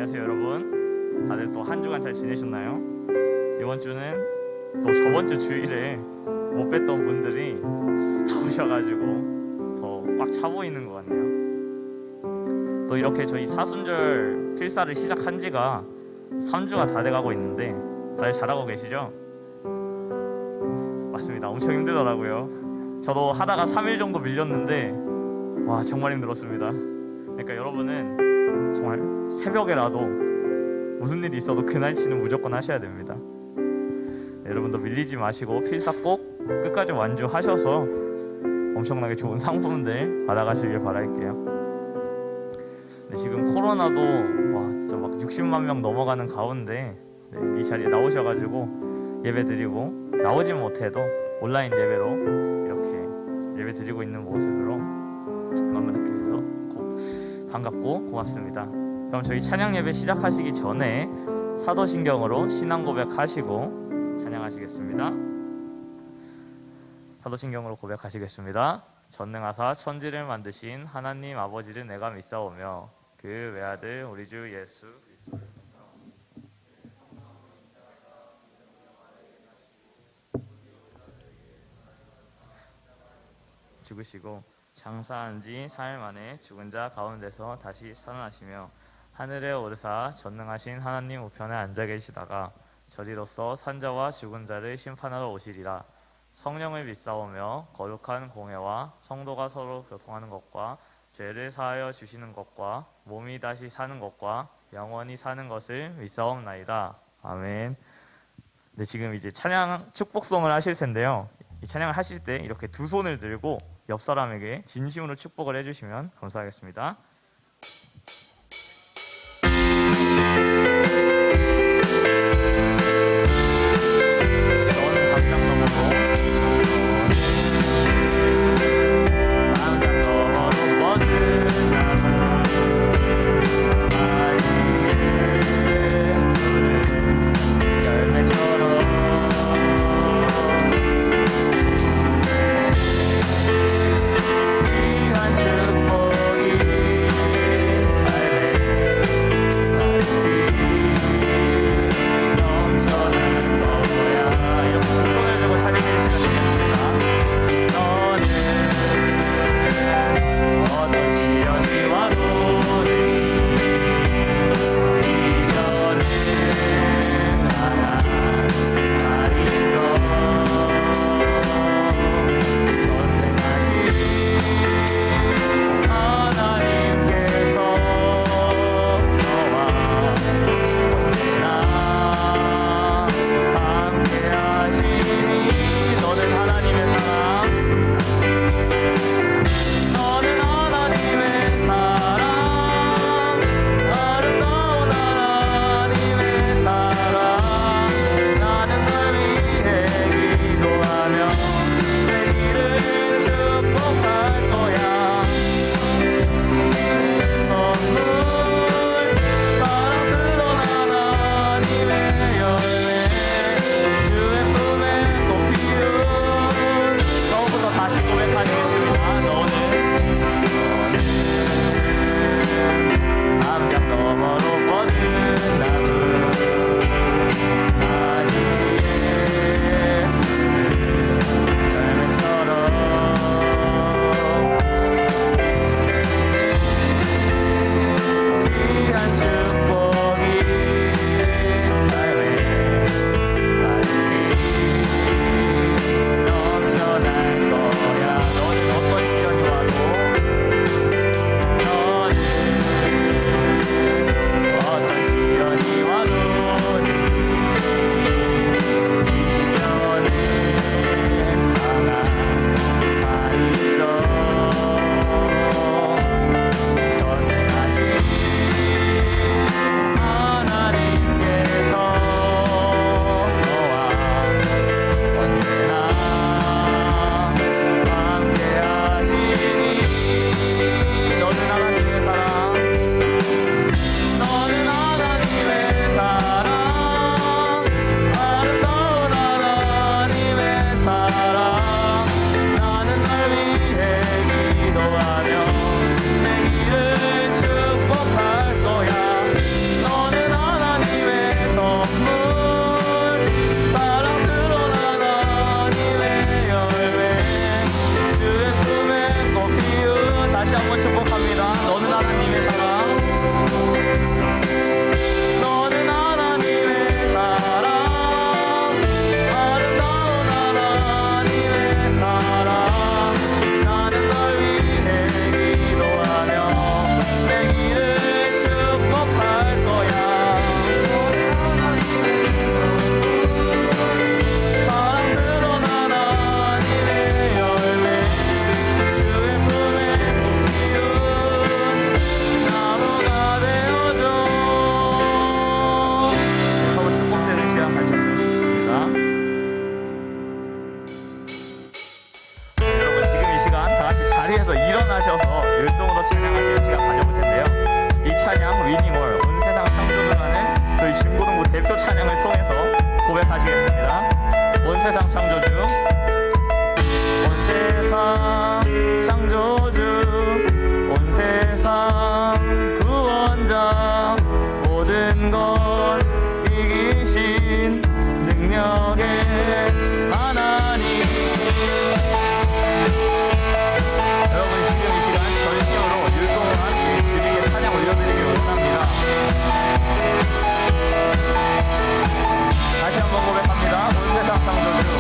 안녕하세요 여러분. 다들 또 한 주간 잘 지내셨나요? 이번 주는 또 저번 주 주일에 못 뵀던 분들이 나오셔가지고 더 꽉 차 보이는 것 같네요. 또 이렇게 저희 사순절 필사를 시작한 지가 3주가 다 돼가고 있는데 다들 잘하고 계시죠? 맞습니다. 엄청 힘들더라고요. 저도 하다가 3일 정도 밀렸는데 와 정말 힘들었습니다. 그러니까 여러분은 정말 새벽에라도 무슨 일이 있어도 그날치는 무조건 하셔야 됩니다. 네, 여러분도 밀리지 마시고 필사 꼭 끝까지 완주하셔서 엄청나게 좋은 상품들 받아가시길 바랄게요. 네, 지금 코로나도 와 진짜 막 60만 명 넘어가는 가운데 이 자리에 나오셔가지고 예배 드리고 나오지 못해도 온라인 예배로 이렇게 예배 드리고 있는 모습으로 너무나 그래서 반갑고 고맙습니다. 그럼 저희 찬양 예배 시작하시기 전에 사도신경으로 신앙 고백하시고 찬양하시겠습니다. 사도신경으로 고백하시겠습니다. 전능하사 천지를 만드신 하나님 아버지를 내가 믿사오며 그 외아들 우리 주 예수 그리스도를 죽으시고 장사한 지 사흘 만에 죽은 자 가운데서 다시 살아나시며 하늘에 오르사 전능하신 하나님 우편에 앉아 계시다가 저리로서 산자와 죽은 자를 심판하러 오시리라. 성령을 믿사오며 거룩한 공회와 성도가 서로 교통하는 것과 죄를 사하여 주시는 것과 몸이 다시 사는 것과 영원히 사는 것을 믿사옵나이다. 아멘. 네, 지금 이제 찬양 축복송을 하실 텐데요. 이 찬양을 하실 때 이렇게 두 손을 들고 옆 사람에게 진심으로 축복을 해주시면 감사하겠습니다. 저는 담장 넘어서 담장 넘어서 먼 나무 열매처럼 귀한 축복이 일어나셔서 율동으로 찬양하시는 시간 가져볼 텐데요. 이 찬양 위닝월 온 세상 창조주라는 저희 중고등부 대표 찬양을 통해서 고백하시겠습니다. 온 세상 창조주, 온 세상 창조주, 온 세상 구원자, 모든 것 이기신 능력의 하나님. 여러분 지금 이 시간 전심으로 율동을 함께 주님께 찬양 올려드리길 원합니다. 다시 한번 고백합니다. 온 세상 창조주,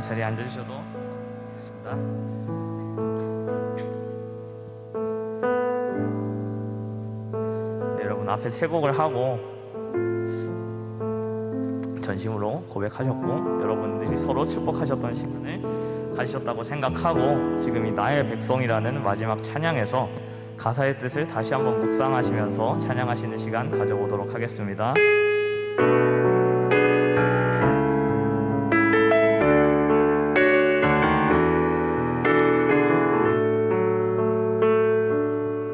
자리에 앉아주셔도 좋습니다. 네, 여러분 앞에 세 곡을 하고 전심으로 고백하셨고 여러분들이 서로 축복하셨던 시간을 가지셨다고 생각하고 지금 이 나의 백성이라는 마지막 찬양에서 가사의 뜻을 다시 한번 묵상하시면서 찬양하시는 시간 가져보도록 하겠습니다.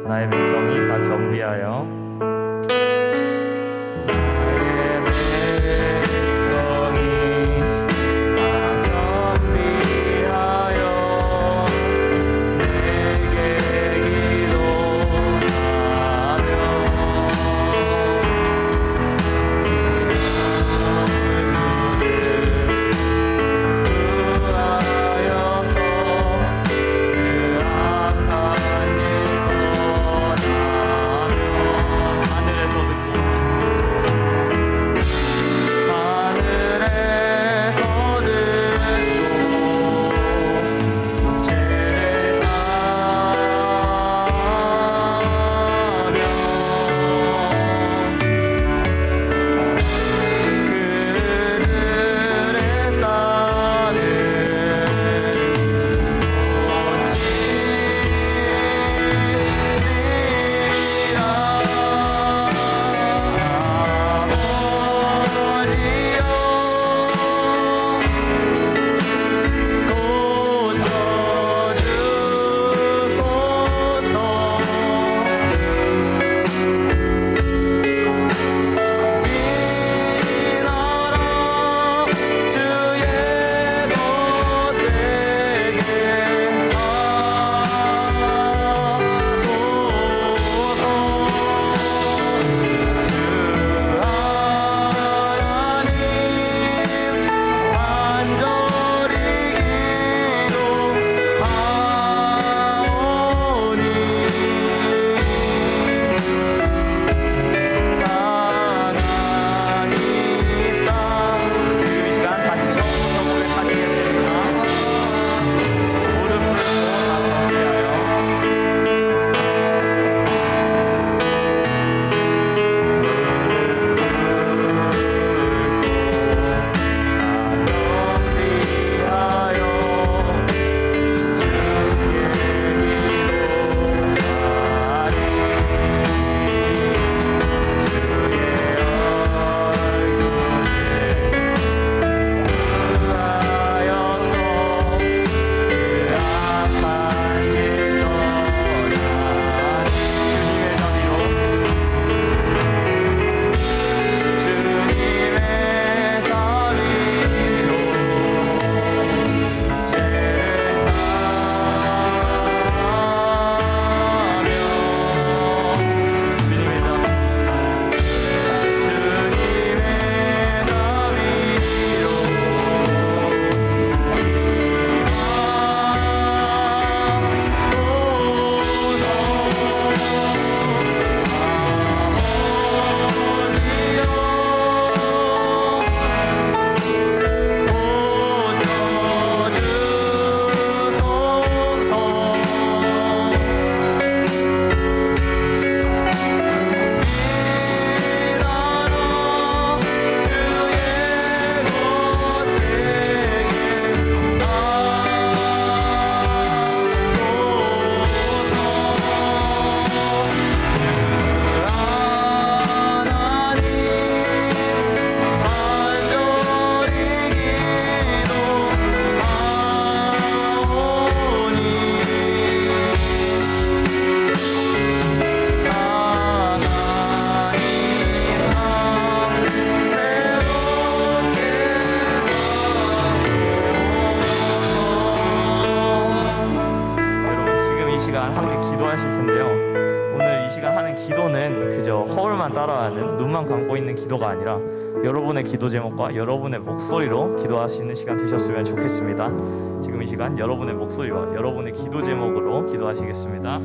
나의 백성이 다 겸비하여 따라하는 눈만 감고 있는 기도가 아니라 여러분의 기도 제목과 여러분의 목소리로 기도하시는 시간 되셨으면 좋겠습니다. 지금 이 시간 여러분의 목소리와 여러분의 기도 제목으로 기도하시겠습니다.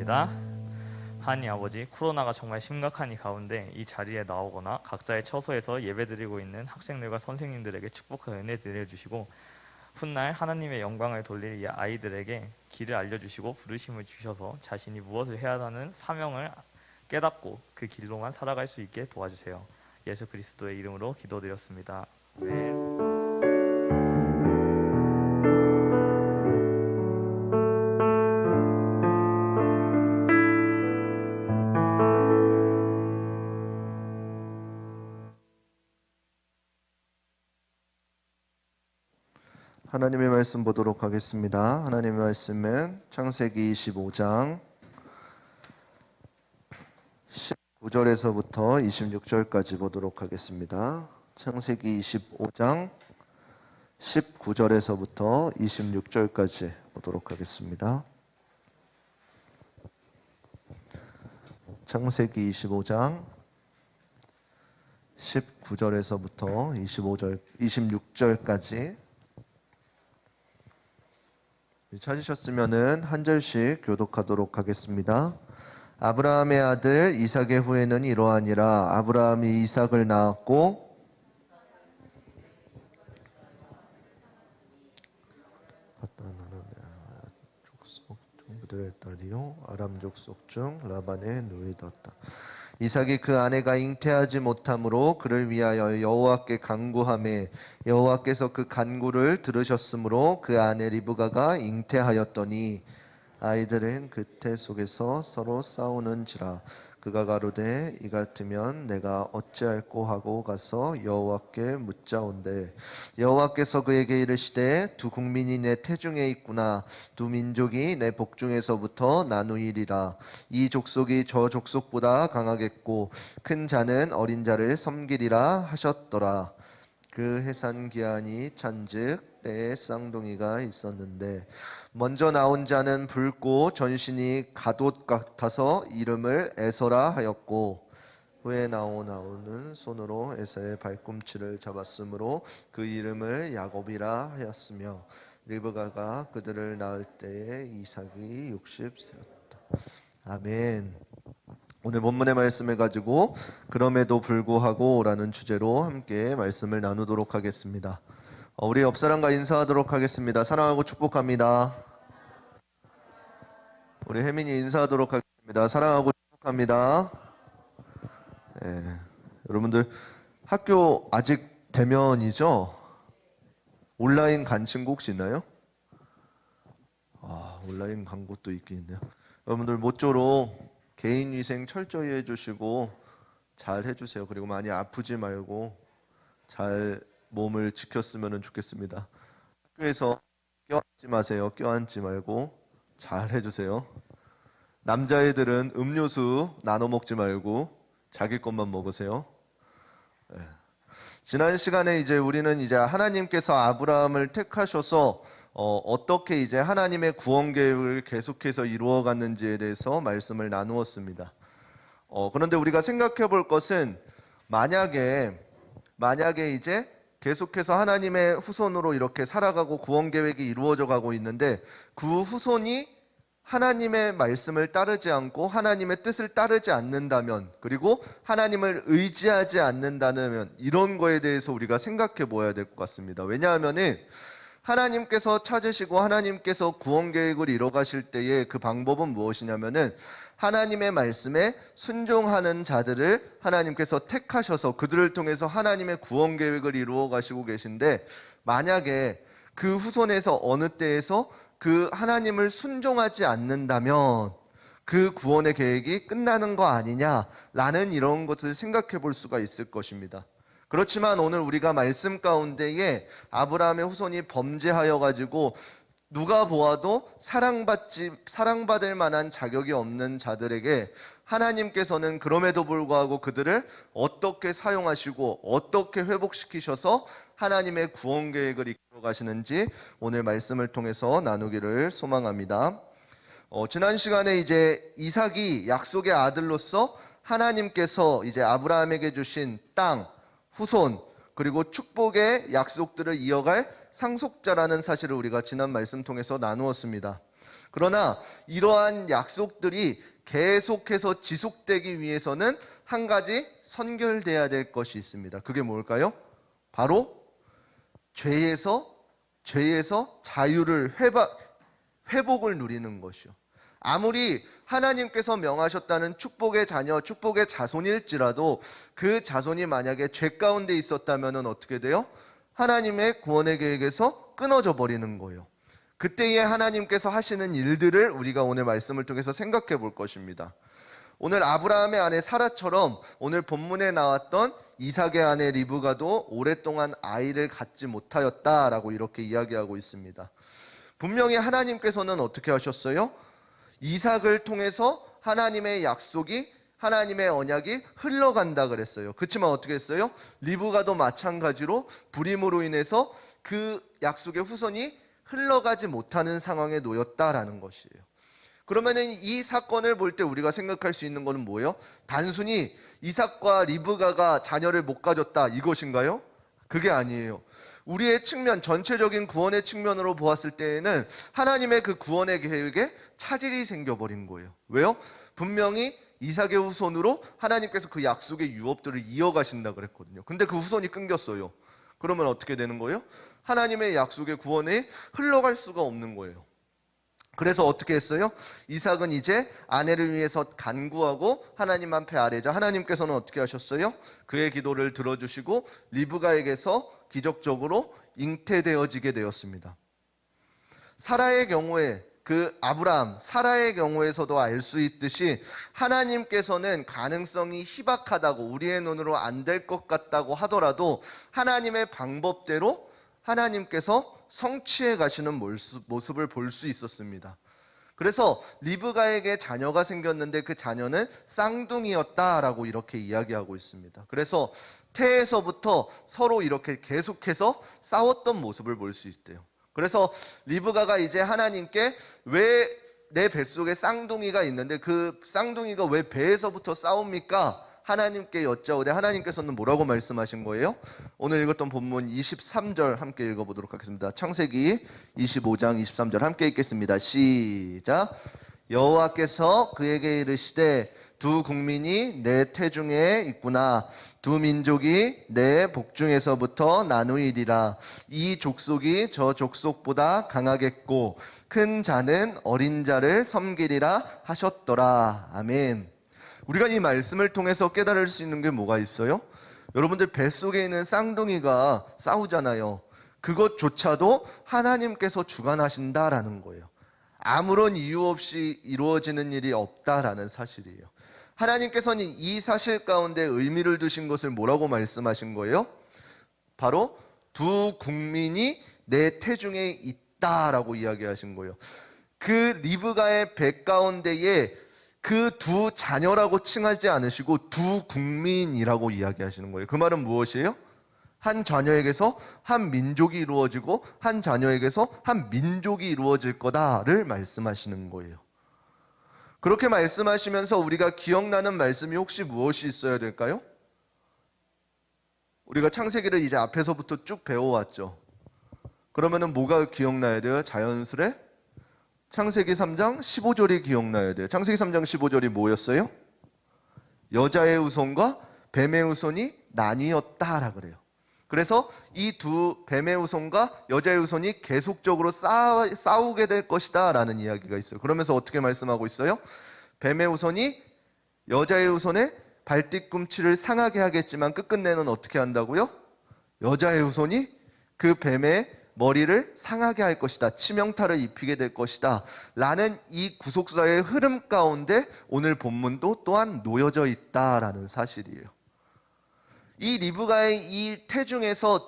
기도드렸습니다. 하나님 아버지, 코로나가 정말 심각한 이 가운데 이 자리에 나오거나 각자의 처소에서 예배드리고 있는 학생들과 선생님들에게 축복과 은혜 드려주시고 훗날 하나님의 영광을 돌릴 이 아이들에게 길을 알려주시고 부르심을 주셔서 자신이 무엇을 해야 하는 사명을 깨닫고 그 길로만 살아갈 수 있게 도와주세요. 예수 그리스도의 이름으로 기도드렸습니다. 아멘. 하나님의 말씀 보도록 하겠습니다. 하나님의 말씀은 창세기 25장 19절에서부터 26절까지 보도록 하겠습니다. 창세기 25장 19절에서부터 26절까지 보도록 하겠습니다. 창세기 25장 19절에서부터 26절까지 찾으셨으면은 한 절씩 교독하도록 하겠습니다. 아브라함의 아들 이삭의 후예는 이러하니라. 아브라함이 이삭을 낳았고 족속 중 그들의 딸이요 아람 족속 중 라반의 누이였다. 이삭이 그 아내가 잉태하지 못하므로 그를 위하여 여호와께 간구하매 여호와께서 그 간구를 들으셨으므로 그 아내 리브가가 잉태하였더니 아이들은 그태 속에서 서로 싸우는지라. 그가 가로되 이 같으면 내가 어찌할꼬 하고 가서 여호와께 묻자온대. 여호와께서 그에게 이르시되 두 국민이 내 태중에 있구나. 두 민족이 내 복중에서부터 나누이리라. 이 족속이 저 족속보다 강하겠고 큰 자는 어린 자를 섬기리라 하셨더라. 그 해산 기한이 찬즉 때에 쌍둥이가 있었는데 먼저 나온 자는 붉고 전신이 갓옷 같아서 이름을 에서라 하였고 후에 나오는 손으로 에서의 발꿈치를 잡았으므로 그 이름을 야곱이라 하였으며 리브가가 그들을 낳을 때에 이삭이 60세였다. 아멘. 오늘 본문의 말씀을 가지고 그럼에도 불구하고 라는 주제로 함께 말씀을 나누도록 하겠습니다. 우리 옆사람과 인사하도록 하겠습니다. 사랑하고 축복합니다. 우리 혜민이 인사하도록 하겠습니다. 사랑하고 축복합니다. 여러분들 학교 아직 대면이죠? 온라인 간 친구 혹시 있나요? 온라인 간 곳도 있긴 있네요. 여러분들 모쪼록 개인위생 철저히 해주시고 잘 해주세요. 그리고 많이 아프지 말고 잘 몸을 지켰으면 좋겠습니다. 학교에서 껴안지 마세요. 껴안지 말고 잘 해주세요. 남자애들은 음료수 나눠 먹지 말고 자기 것만 먹으세요. 지난 시간에 이제 우리는 이제 하나님께서 아브라함을 택하셔서 어떻게 이제 하나님의 구원 계획을 계속해서 이루어갔는지에 대해서 말씀을 나누었습니다. 그런데 우리가 생각해 볼 것은 만약에 이제 계속해서 하나님의 후손으로 이렇게 살아가고 구원 계획이 이루어져 가고 있는데 그 후손이 하나님의 말씀을 따르지 않고 하나님의 뜻을 따르지 않는다면, 그리고 하나님을 의지하지 않는다면 이런 거에 대해서 우리가 생각해 보아야 될 것 같습니다. 왜냐하면은 하나님께서 찾으시고 하나님께서 구원 계획을 이뤄가실 때의 그 방법은 무엇이냐면은 하나님의 말씀에 순종하는 자들을 하나님께서 택하셔서 그들을 통해서 하나님의 구원 계획을 이루어 가시고 계신데, 만약에 그 후손에서 어느 때에서 그 하나님을 순종하지 않는다면 그 구원의 계획이 끝나는 거 아니냐라는 이런 것을 생각해 볼 수가 있을 것입니다. 그렇지만 오늘 우리가 말씀 가운데에 아브라함의 후손이 범죄하여 가지고 누가 보아도 사랑받을 만한 자격이 없는 자들에게 하나님께서는 그럼에도 불구하고 그들을 어떻게 사용하시고 어떻게 회복시키셔서 하나님의 구원 계획을 이끌어 가시는지 오늘 말씀을 통해서 나누기를 소망합니다. 지난 시간에 이제 이삭이 약속의 아들로서 하나님께서 이제 아브라함에게 주신 땅, 후손, 그리고 축복의 약속들을 이어갈 상속자라는 사실을 우리가 지난 말씀 통해서 나누었습니다. 그러나 이러한 약속들이 계속해서 지속되기 위해서는 한 가지 선결돼야 될 것이 있습니다. 그게 뭘까요? 바로 죄에서 자유를 회복을 누리는 것이요. 아무리 하나님께서 명하셨다는 축복의 자녀, 축복의 자손일지라도 그 자손이 만약에 죄 가운데 있었다면 어떻게 돼요? 하나님의 구원의 계획에서 끊어져 버리는 거예요. 그때에 하나님께서 하시는 일들을 우리가 오늘 말씀을 통해서 생각해 볼 것입니다. 오늘 아브라함의 아내 사라처럼 오늘 본문에 나왔던 이삭의 아내 리브가도 오랫동안 아이를 갖지 못하였다라고 이렇게 이야기하고 있습니다. 분명히 하나님께서는 어떻게 하셨어요? 이삭을 통해서 하나님의 약속이, 하나님의 언약이 흘러간다 그랬어요. 그렇지만 어떻게 했어요? 리브가도 마찬가지로 불임으로 인해서 그 약속의 후손이 흘러가지 못하는 상황에 놓였다라는 것이에요. 그러면은 이 사건을 볼 때 우리가 생각할 수 있는 것은 뭐예요? 단순히 이삭과 리브가가 자녀를 못 가졌다 이것인가요? 그게 아니에요. 우리의 측면, 전체적인 구원의 측면으로 보았을 때에는 하나님의 그 구원의 계획에 차질이 생겨버린 거예요. 왜요? 분명히 이삭의 후손으로 하나님께서 그 약속의 유업들을 이어가신다 그랬거든요. 근데 그 후손이 끊겼어요. 그러면 어떻게 되는 거예요? 하나님의 약속의 구원에 흘러갈 수가 없는 거예요. 그래서 어떻게 했어요? 이삭은 이제 아내를 위해서 간구하고 하나님 앞에 아뢰자 하나님께서는 어떻게 하셨어요? 그의 기도를 들어주시고 리브가에게서 기적적으로 잉태되어지게 되었습니다. 사라의 경우에 그 아브라함, 사라의 경우에서도 알 수 있듯이 하나님께서는 가능성이 희박하다고 우리의 눈으로 안 될 것 같다고 하더라도 하나님의 방법대로 하나님께서 성취해 가시는 모습을 볼 수 있었습니다. 그래서 리브가에게 자녀가 생겼는데 그 자녀는 쌍둥이였다라고 이렇게 이야기하고 있습니다. 그래서 태에서부터 서로 이렇게 계속해서 싸웠던 모습을 볼 수 있대요. 그래서 리브가가 이제 하나님께 왜 내 뱃속에 쌍둥이가 있는데 그 쌍둥이가 왜 배에서부터 싸웁니까? 하나님께 여짜오되 하나님께서는 뭐라고 말씀하신 거예요? 오늘 읽었던 본문 23절 함께 읽어보도록 하겠습니다. 창세기 25장 23절 함께 읽겠습니다. 시작. 여호와께서 그에게 이르시되 두 국민이 내 태중에 있구나. 두 민족이 내 복중에서부터 나누이리라. 이 족속이 저 족속보다 강하겠고 큰 자는 어린 자를 섬기리라 하셨더라. 아멘. 우리가 이 말씀을 통해서 깨달을 수 있는 게 뭐가 있어요? 여러분들 뱃속에 있는 쌍둥이가 싸우잖아요. 그것조차도 하나님께서 주관하신다라는 거예요. 아무런 이유 없이 이루어지는 일이 없다라는 사실이에요. 하나님께서는 이 사실 가운데 의미를 두신 것을 뭐라고 말씀하신 거예요? 바로 두 국민이 내 태중에 있다라고 이야기하신 거예요. 그 리브가의 배 가운데에 그 두 자녀라고 칭하지 않으시고 두 국민이라고 이야기하시는 거예요. 그 말은 무엇이에요? 한 자녀에게서 한 민족이 이루어지고 한 자녀에게서 한 민족이 이루어질 거다를 말씀하시는 거예요. 그렇게 말씀하시면서 우리가 기억나는 말씀이 혹시 무엇이 있어야 될까요? 우리가 창세기를 이제 앞에서부터 쭉 배워왔죠. 그러면은 뭐가 기억나야 돼요? 자연스레? 창세기 3장 15절이 기억나야 돼요. 창세기 3장 15절이 뭐였어요? 여자의 후손과 뱀의 후손이 나뉘었다라 그래요. 그래서 이 두 뱀의 후손과 여자의 후손이 계속적으로 싸우게 될 것이다 라는 이야기가 있어요. 그러면서 어떻게 말씀하고 있어요? 뱀의 후손이 여자의 후손의 발뒤꿈치를 상하게 하겠지만 끝끝내는 어떻게 한다고요? 여자의 후손이 그 뱀의 머리를 상하게 할 것이다. 치명타를 입히게 될 것이다. 라는 이 구속사의 흐름 가운데 오늘 본문도 또한 놓여져 있다라는 사실이에요. 이 리브가의 이 태중에서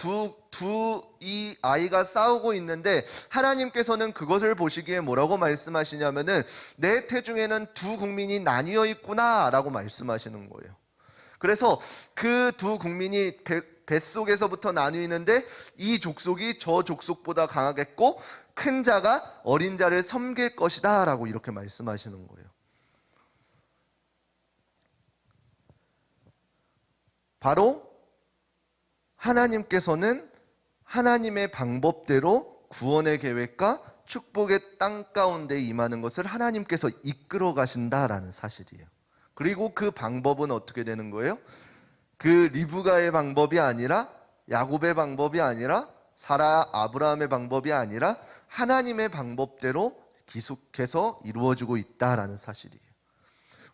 이 아이가 싸우고 있는데 하나님께서는 그것을 보시기에 뭐라고 말씀하시냐면은 내 태중에는 두 국민이 나뉘어 있구나 라고 말씀하시는 거예요. 그래서 그 두 국민이 뱃속에서부터 나뉘는데 이 족속이 저 족속보다 강하겠고 큰 자가 어린 자를 섬길 것이다 라고 이렇게 말씀하시는 거예요. 바로 하나님께서는 하나님의 방법대로 구원의 계획과 축복의 땅 가운데 임하는 것을 하나님께서 이끌어 가신다라는 사실이에요. 그리고 그 방법은 어떻게 되는 거예요? 그 리브가의 방법이 아니라, 야곱의 방법이 아니라, 사라 아브라함의 방법이 아니라 하나님의 방법대로 계속해서 이루어지고 있다라는 사실이에요.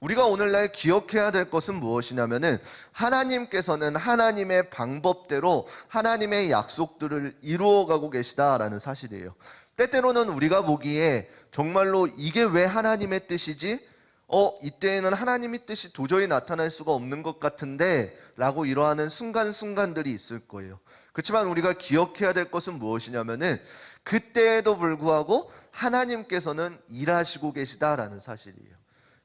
우리가 오늘날 기억해야 될 것은 무엇이냐면은, 하나님께서는 하나님의 방법대로 하나님의 약속들을 이루어가고 계시다라는 사실이에요. 때때로는 우리가 보기에 정말로 이게 왜 하나님의 뜻이지? 이때에는 하나님의 뜻이 도저히 나타날 수가 없는 것 같은데 라고 이러하는 순간순간들이 있을 거예요. 그렇지만 우리가 기억해야 될 것은 무엇이냐면은, 그때에도 불구하고 하나님께서는 일하시고 계시다라는 사실이에요.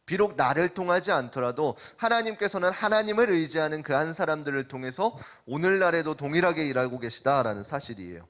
비록 나를 통하지 않더라도 하나님께서는 하나님을 의지하는 그 한 사람들을 통해서 오늘날에도 동일하게 일하고 계시다라는 사실이에요.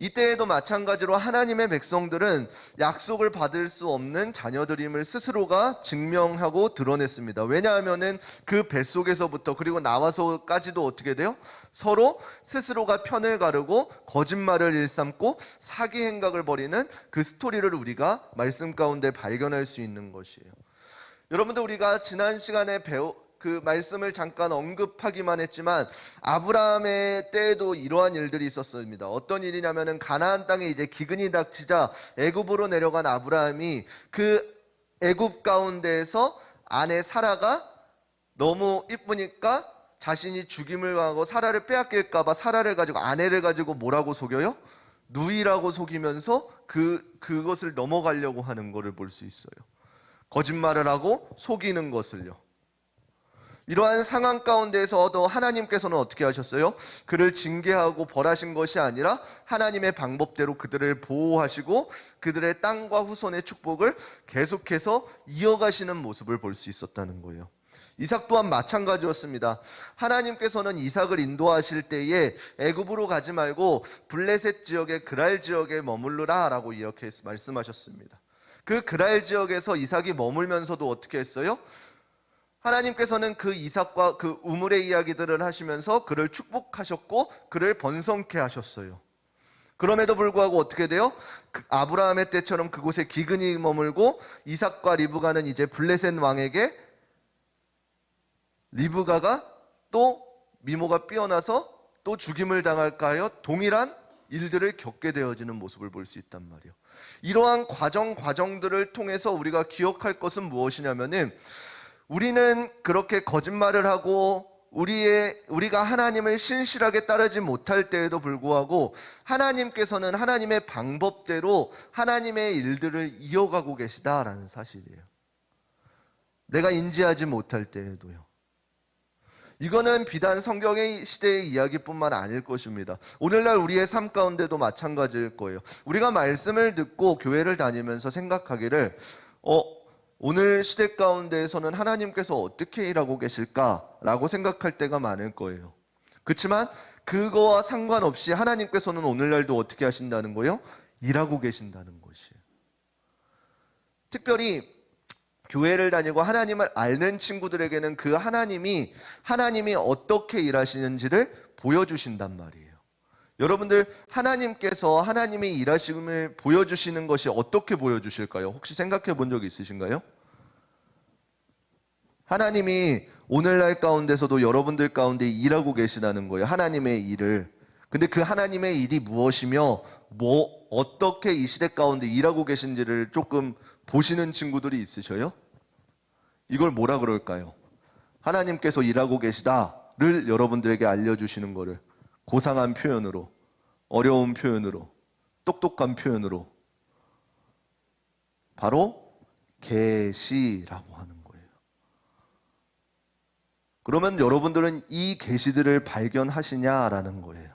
이때에도 마찬가지로 하나님의 백성들은 약속을 받을 수 없는 자녀들임을 스스로가 증명하고 드러냈습니다. 왜냐하면은 그 뱃속에서부터 그리고 나와서까지도 어떻게 돼요? 서로 스스로가 편을 가르고 거짓말을 일삼고 사기 행각을 벌이는 그 스토리를 우리가 말씀 가운데 발견할 수 있는 것이에요. 여러분들, 우리가 지난 시간에 그 말씀을 잠깐 언급하기만 했지만 아브라함의 때에도 이러한 일들이 있었습니다. 어떤 일이냐면은, 가나안 땅에 이제 기근이 닥치자 애굽으로 내려간 아브라함이 그 애굽 가운데에서 아내 사라가 너무 이쁘니까 자신이 죽임을 당하고 사라를 빼앗길까 봐 사라를 가지고, 아내를 가지고 뭐라고 속여요? 누이라고 속이면서 그것을 넘어가려고 하는 것을 볼 수 있어요. 거짓말을 하고 속이는 것을요. 이러한 상황 가운데에서도 하나님께서는 어떻게 하셨어요? 그를 징계하고 벌하신 것이 아니라 하나님의 방법대로 그들을 보호하시고 그들의 땅과 후손의 축복을 계속해서 이어가시는 모습을 볼 수 있었다는 거예요. 이삭 또한 마찬가지였습니다. 하나님께서는 이삭을 인도하실 때에 애굽으로 가지 말고 블레셋 지역의 그랄 지역에 머물르라 라고 이렇게 말씀하셨습니다. 그 그랄 지역에서 이삭이 머물면서도 어떻게 했어요? 하나님께서는 그 이삭과 그 우물의 이야기들을 하시면서 그를 축복하셨고 그를 번성케 하셨어요. 그럼에도 불구하고 어떻게 돼요? 아브라함의 때처럼 그곳에 기근이 머물고 이삭과 리브가는 이제 블레셋 왕에게, 리브가가 또 미모가 삐어나서 또 죽임을 당할까 하여 동일한 일들을 겪게 되어지는 모습을 볼 수 있단 말이에요. 이러한 과정들을 통해서 우리가 기억할 것은 무엇이냐면은, 우리는 그렇게 거짓말을 하고 우리가 하나님을 신실하게 따르지 못할 때에도 불구하고 하나님께서는 하나님의 방법대로 하나님의 일들을 이어가고 계시다라는 사실이에요. 내가 인지하지 못할 때에도요. 이거는 비단 성경의 시대의 이야기뿐만 아닐 것입니다. 오늘날 우리의 삶 가운데도 마찬가지일 거예요. 우리가 말씀을 듣고 교회를 다니면서 생각하기를, 오늘 시대 가운데에서는 하나님께서 어떻게 일하고 계실까라고 생각할 때가 많을 거예요. 그렇지만 그거와 상관없이 하나님께서는 오늘날도 어떻게 하신다는 거예요? 일하고 계신다는 것이에요. 특별히 교회를 다니고 하나님을 아는 친구들에게는 그 하나님이 어떻게 일하시는지를 보여주신단 말이에요. 여러분들, 하나님께서 하나님의 일하심을 보여주시는 것이 어떻게 보여주실까요? 혹시 생각해 본 적 있으신가요? 하나님이 오늘날 가운데서도 여러분들 가운데 일하고 계시다는 거예요. 하나님의 일을. 근데 그 하나님의 일이 무엇이며 어떻게 이 시대 가운데 일하고 계신지를 조금 보시는 친구들이 있으셔요? 이걸 뭐라 그럴까요? 하나님께서 일하고 계시다를 여러분들에게 알려주시는 거를 고상한 표현으로, 어려운 표현으로, 똑똑한 표현으로 바로 계시라고 하는 거예요. 그러면 여러분들은 이 계시들을 발견하시냐라는 거예요.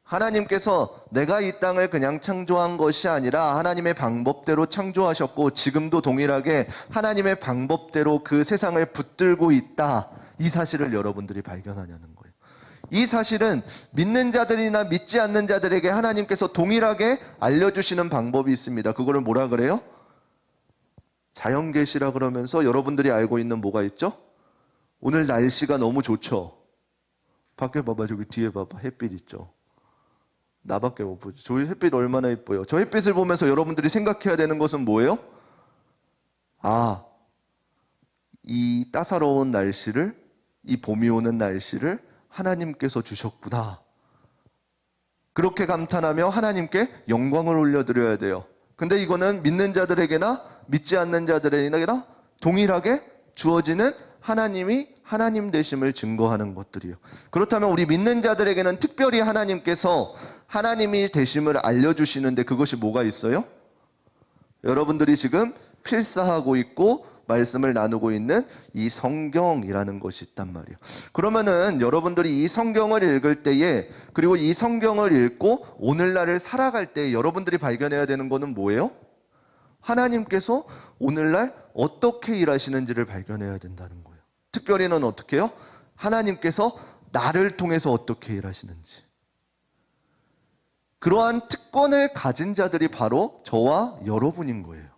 하나님께서 내가 이 땅을 그냥 창조한 것이 아니라 하나님의 방법대로 창조하셨고 지금도 동일하게 하나님의 방법대로 그 세상을 붙들고 있다. 이 사실을 여러분들이 발견하냐는 거예요. 이 사실은 믿는 자들이나 믿지 않는 자들에게 하나님께서 동일하게 알려주시는 방법이 있습니다. 그거를 뭐라 그래요? 자연계시라 그러면서 여러분들이 알고 있는 뭐가 있죠? 오늘 날씨가 너무 좋죠? 밖에 봐봐, 저기 뒤에 봐봐, 햇빛 있죠? 나밖에 못 보죠. 저 햇빛 얼마나 예뻐요. 저 햇빛을 보면서 여러분들이 생각해야 되는 것은 뭐예요? 아, 이 따사로운 날씨를, 이 봄이 오는 날씨를 하나님께서 주셨구나. 그렇게 감탄하며 하나님께 영광을 올려드려야 돼요. 근데 이거는 믿는 자들에게나 믿지 않는 자들에게나 동일하게 주어지는 하나님이 하나님 되심을 증거하는 것들이요. 그렇다면 우리 믿는 자들에게는 특별히 하나님께서 하나님이 되심을 알려주시는데 그것이 뭐가 있어요? 여러분들이 지금 필사하고 있고 말씀을 나누고 있는 이 성경이라는 것이 있단 말이에요. 그러면은 여러분들이 이 성경을 읽을 때에, 그리고 이 성경을 읽고 오늘날을 살아갈 때 여러분들이 발견해야 되는 것은 뭐예요? 하나님께서 오늘날 어떻게 일하시는지를 발견해야 된다는 거예요. 특별히는 어떻게 해요? 하나님께서 나를 통해서 어떻게 일하시는지. 그러한 특권을 가진 자들이 바로 저와 여러분인 거예요.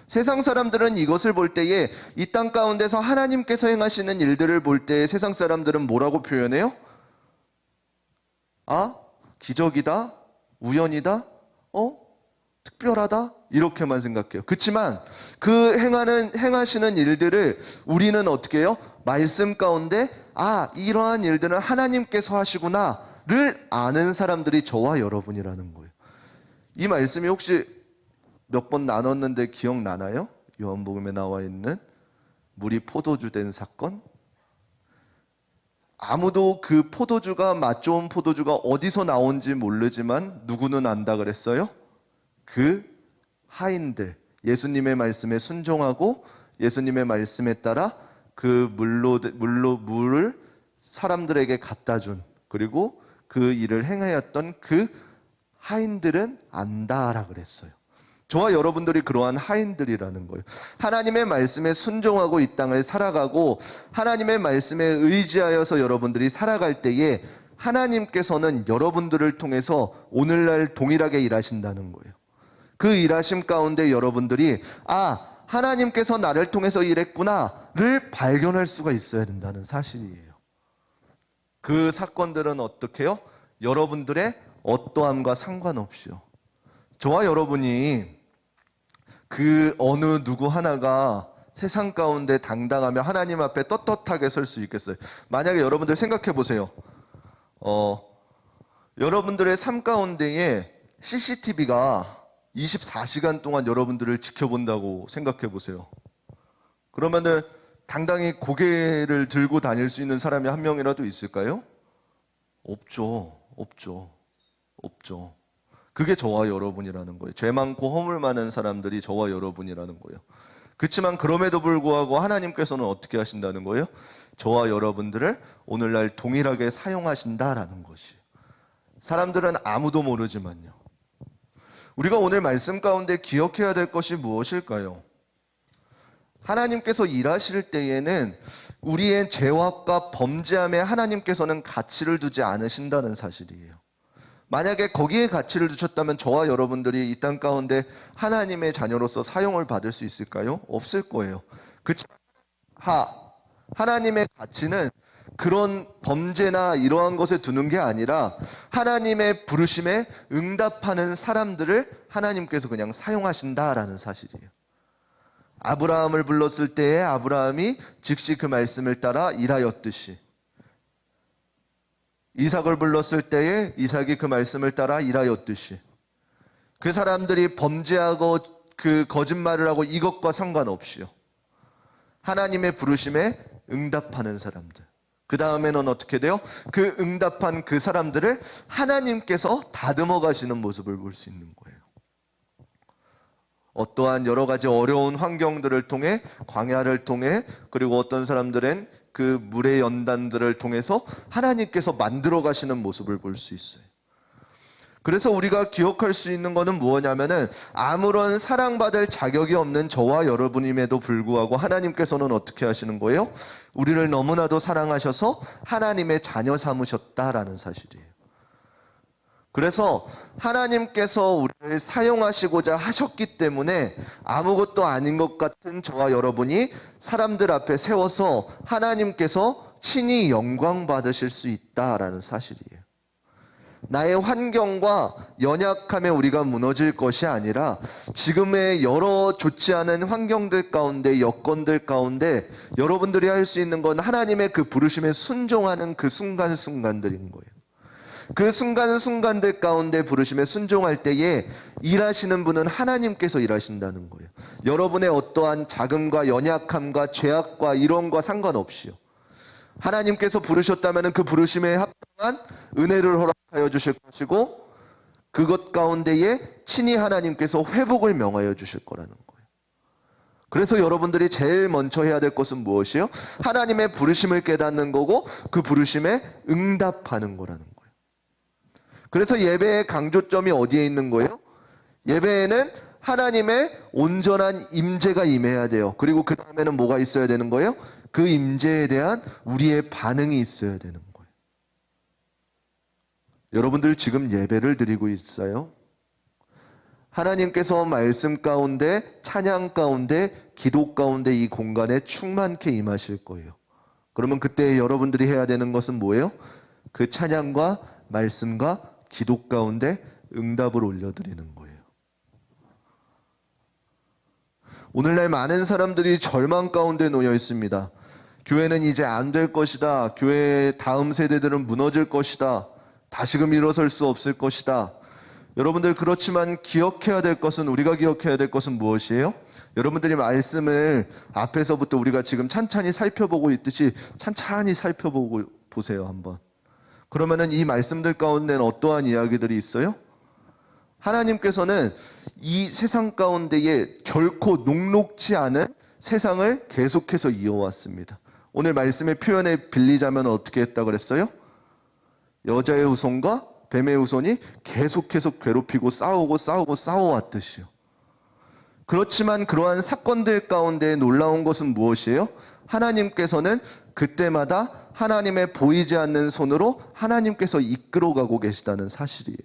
세상 사람들은 이것을 볼 때에 이 땅 가운데서 하나님께서 행하시는 일들을 볼 때 세상 사람들은 뭐라고 표현해요? 아, 기적이다, 우연이다, 특별하다, 이렇게만 생각해요. 그렇지만 그 행하시는 일들을 우리는 어떻게 해요? 말씀 가운데 아, 이러한 일들은 하나님께서 하시구나를 아는 사람들이 저와 여러분이라는 거예요. 이 말씀이 혹시 몇 번 나눴는데 기억나나요? 요한복음에 나와 있는 물이 포도주 된 사건? 아무도 그 포도주가, 맛 좋은 포도주가 어디서 나온지 모르지만 누구는 안다 그랬어요? 그 하인들, 예수님의 말씀에 순종하고 예수님의 말씀에 따라 그 물을 사람들에게 갖다 준, 그리고 그 일을 행하였던 그 하인들은 안다라 그랬어요. 저와 여러분들이 그러한 하인들이라는 거예요. 하나님의 말씀에 순종하고 이 땅을 살아가고 하나님의 말씀에 의지하여서 여러분들이 살아갈 때에 하나님께서는 여러분들을 통해서 오늘날 동일하게 일하신다는 거예요. 그 일하심 가운데 여러분들이 아, 하나님께서 나를 통해서 일했구나를 발견할 수가 있어야 된다는 사실이에요. 그 사건들은 어떻게 해요? 여러분들의 어떠함과 상관없이요. 저와 여러분이 그 어느 누구 하나가 세상 가운데 당당하며 하나님 앞에 떳떳하게 설 수 있겠어요? 만약에 여러분들 생각해 보세요. 여러분들의 삶 가운데에 CCTV가 24시간 동안 여러분들을 지켜본다고 생각해 보세요. 그러면은 당당히 고개를 들고 다닐 수 있는 사람이 한 명이라도 있을까요? 없죠. 그게 저와 여러분이라는 거예요. 죄 많고 허물 많은 사람들이 저와 여러분이라는 거예요. 그렇지만 그럼에도 불구하고 하나님께서는 어떻게 하신다는 거예요? 저와 여러분들을 오늘날 동일하게 사용하신다라는 것이에요. 사람들은 아무도 모르지만요. 우리가 오늘 말씀 가운데 기억해야 될 것이 무엇일까요? 하나님께서 일하실 때에는 우리의 죄악과 범죄함에 하나님께서는 가치를 두지 않으신다는 사실이에요. 만약에 거기에 가치를 두셨다면 저와 여러분들이 이 땅 가운데 하나님의 자녀로서 사용을 받을 수 있을까요? 없을 거예요. 그렇지만 하나님의 가치는 그런 범죄나 이러한 것에 두는 게 아니라 하나님의 부르심에 응답하는 사람들을 하나님께서 그냥 사용하신다라는 사실이에요. 아브라함을 불렀을 때에 아브라함이 즉시 그 말씀을 따라 일하였듯이, 이삭을 불렀을 때에 이삭이 그 말씀을 따라 일하였듯이, 그 사람들이 범죄하고 그 거짓말을 하고 이것과 상관없이요, 하나님의 부르심에 응답하는 사람들, 그 다음에는 어떻게 돼요? 그 응답한 그 사람들을 하나님께서 다듬어 가시는 모습을 볼 수 있는 거예요. 어떠한 여러 가지 어려운 환경들을 통해, 광야를 통해, 그리고 어떤 사람들은 그 물의 연단들을 통해서 하나님께서 만들어 가시는 모습을 볼 수 있어요. 그래서 우리가 기억할 수 있는 것은 무엇냐면은 아무런 사랑받을 자격이 없는 저와 여러분임에도 불구하고 하나님께서는 어떻게 하시는 거예요? 우리를 너무나도 사랑하셔서 하나님의 자녀 삼으셨다라는 사실이에요. 그래서 하나님께서 우리를 사용하시고자 하셨기 때문에 아무것도 아닌 것 같은 저와 여러분이 사람들 앞에 세워서 하나님께서 친히 영광 받으실 수 있다라는 사실이에요. 나의 환경과 연약함에 우리가 무너질 것이 아니라 지금의 여러 좋지 않은 환경들 가운데, 여건들 가운데 여러분들이 할 수 있는 건 하나님의 그 부르심에 순종하는 그 순간순간들인 거예요. 그 순간순간들 가운데 부르심에 순종할 때에 일하시는 분은 하나님께서 일하신다는 거예요. 여러분의 어떠한 자금과 연약함과 죄악과 이론과 상관없이요. 하나님께서 부르셨다면 그 부르심에 합당한 은혜를 허락하여 주실 것이고 그것 가운데에 친히 하나님께서 회복을 명하여 주실 거라는 거예요. 그래서 여러분들이 제일 먼저 해야 될 것은 무엇이요? 하나님의 부르심을 깨닫는 거고 그 부르심에 응답하는 거라는 거예요. 그래서 예배의 강조점이 어디에 있는 거예요? 예배에는 하나님의 온전한 임재가 임해야 돼요. 그리고 그 다음에는 뭐가 있어야 되는 거예요? 그 임재에 대한 우리의 반응이 있어야 되는 거예요. 여러분들 지금 예배를 드리고 있어요. 하나님께서 말씀 가운데, 찬양 가운데, 기도 가운데 이 공간에 충만케 임하실 거예요. 그러면 그때 여러분들이 해야 되는 것은 뭐예요? 그 찬양과 말씀과 기도 가운데 응답을 올려드리는 거예요. 오늘날 많은 사람들이 절망 가운데 놓여 있습니다. 교회는 이제 안 될 것이다. 교회의 다음 세대들은 무너질 것이다. 다시금 일어설 수 없을 것이다. 여러분들 그렇지만 기억해야 될 것은, 우리가 기억해야 될 것은 무엇이에요? 여러분들이 말씀을 앞에서부터 우리가 지금 찬찬히 살펴보고 있듯이 찬찬히 살펴보고 보세요 한번. 그러면은 이 말씀들 가운데는 어떠한 이야기들이 있어요? 하나님께서는 이 세상 가운데에 결코 녹록지 않은 세상을 계속해서 이어왔습니다. 오늘 말씀의 표현에 빌리자면 어떻게 했다 그랬어요? 여자의 후손과 뱀의 후손이 계속해서 괴롭히고 싸워왔듯이요. 그렇지만 그러한 사건들 가운데 놀라운 것은 무엇이에요? 하나님께서는 그때마다 하나님의 보이지 않는 손으로 하나님께서 이끌어가고 계시다는 사실이에요.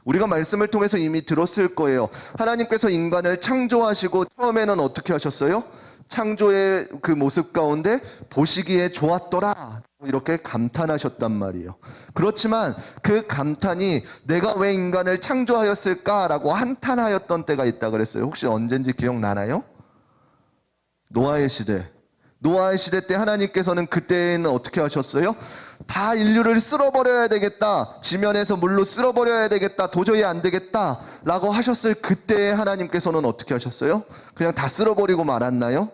우리가 말씀을 통해서 이미 들었을 거예요. 하나님께서 인간을 창조하시고 처음에는 어떻게 하셨어요? 창조의 그 모습 가운데 보시기에 좋았더라 이렇게 감탄하셨단 말이에요. 그렇지만 그 감탄이 내가 왜 인간을 창조하였을까라고 한탄하였던 때가 있다 그랬어요. 혹시 언젠지 기억나나요? 노아의 시대. 노아의 시대 때 하나님께서는 그때는 어떻게 하셨어요? 다 인류를 쓸어버려야 되겠다. 지면에서 물로 쓸어버려야 되겠다. 도저히 안 되겠다. 라고 하셨을 그때 하나님께서는 어떻게 하셨어요? 그냥 다 쓸어버리고 말았나요?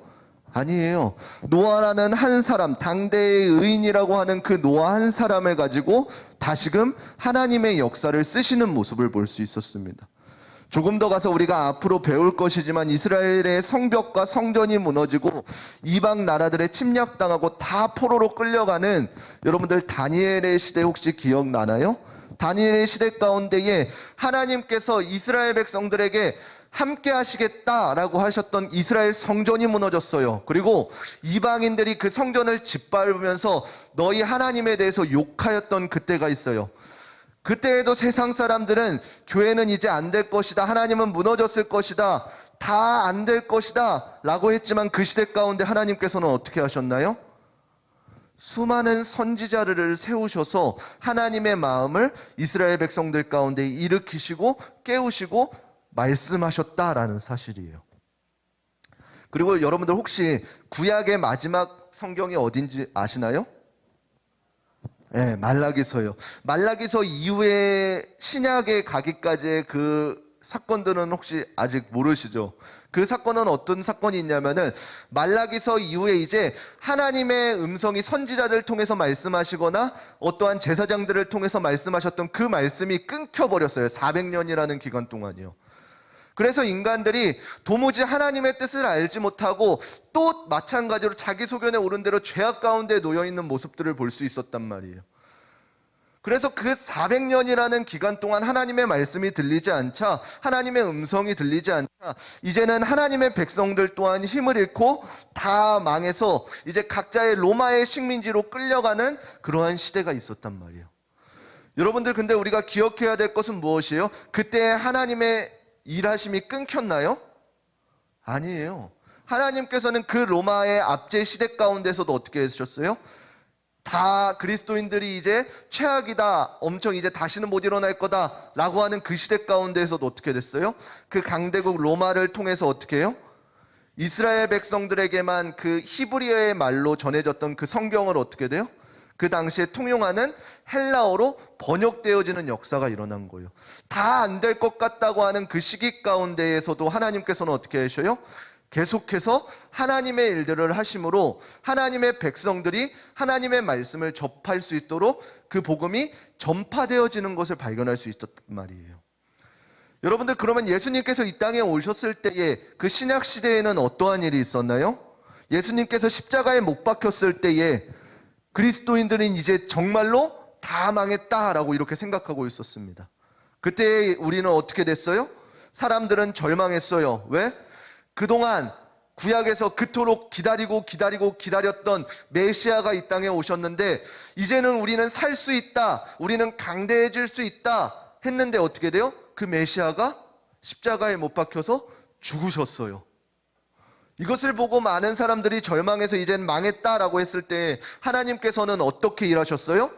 아니에요. 노아라는 한 사람, 당대의 의인이라고 하는 그 노아 한 사람을 가지고 다시금 하나님의 역사를 쓰시는 모습을 볼 수 있었습니다. 조금 더 가서 우리가 앞으로 배울 것이지만 이스라엘의 성벽과 성전이 무너지고 이방 나라들의 침략당하고 다 포로로 끌려가는 여러분들 다니엘의 시대 혹시 기억나나요? 다니엘의 시대 가운데에 하나님께서 이스라엘 백성들에게 함께 하시겠다라고 하셨던 이스라엘 성전이 무너졌어요. 그리고 이방인들이 그 성전을 짓밟으면서 너희 하나님에 대해서 욕하였던 그때가 있어요. 그때에도 세상 사람들은 교회는 이제 안 될 것이다. 하나님은 무너졌을 것이다. 다 안 될 것이다. 라고 했지만 그 시대 가운데 하나님께서는 어떻게 하셨나요? 수많은 선지자를 세우셔서 하나님의 마음을 이스라엘 백성들 가운데 일으키시고 깨우시고 말씀하셨다라는 사실이에요. 그리고 여러분들 혹시 구약의 마지막 성경이 어딘지 아시나요? 네, 말라기서요. 말라기서 이후에 신약에 가기까지의 그 사건들은 혹시 아직 모르시죠? 그 사건은 어떤 사건이 있냐면은 말라기서 이후에 이제 하나님의 음성이 선지자를 통해서 말씀하시거나 어떠한 제사장들을 통해서 말씀하셨던 그 말씀이 끊겨버렸어요. 400년이라는 기간 동안이요. 그래서 인간들이 도무지 하나님의 뜻을 알지 못하고 또 마찬가지로 자기 소견에 오른 대로 죄악 가운데 놓여있는 모습들을 볼 수 있었단 말이에요. 그래서 그 400년이라는 기간 동안 하나님의 말씀이 들리지 않자, 하나님의 음성이 들리지 않자 이제는 하나님의 백성들 또한 힘을 잃고 다 망해서 이제 각자의 로마의 식민지로 끌려가는 그러한 시대가 있었단 말이에요. 여러분들 근데 우리가 기억해야 될 것은 무엇이에요? 그때 하나님의 일하심이 끊겼나요? 아니에요. 하나님께서는 그 로마의 압제 시대 가운데서도 어떻게 해주셨어요? 다 그리스도인들이 이제 최악이다, 엄청 이제 다시는 못 일어날 거다라고 하는 그 시대 가운데에서도 어떻게 됐어요? 그 강대국 로마를 통해서 어떻게 해요? 이스라엘 백성들에게만 그 히브리어의 말로 전해졌던 그 성경을 어떻게 돼요? 그 당시에 통용하는 헬라어로 번역되어지는 역사가 일어난 거예요. 다 안 될 것 같다고 하는 그 시기 가운데에서도 하나님께서는 어떻게 하셔요? 계속해서 하나님의 일들을 하심으로 하나님의 백성들이 하나님의 말씀을 접할 수 있도록 그 복음이 전파되어지는 것을 발견할 수 있었단 말이에요. 여러분들, 그러면 예수님께서 이 땅에 오셨을 때에 그 신약 시대에는 어떠한 일이 있었나요? 예수님께서 십자가에 못 박혔을 때에 그리스도인들은 이제 정말로 다 망했다라고 이렇게 생각하고 있었습니다. 그때 우리는 어떻게 됐어요? 사람들은 절망했어요. 왜? 그동안 구약에서 그토록 기다렸던 메시아가 이 땅에 오셨는데 이제는 우리는 살 수 있다, 우리는 강대해질 수 있다 했는데 어떻게 돼요? 그 메시아가 십자가에 못 박혀서 죽으셨어요. 이것을 보고 많은 사람들이 절망해서 이젠 망했다라고 했을 때 하나님께서는 어떻게 일하셨어요?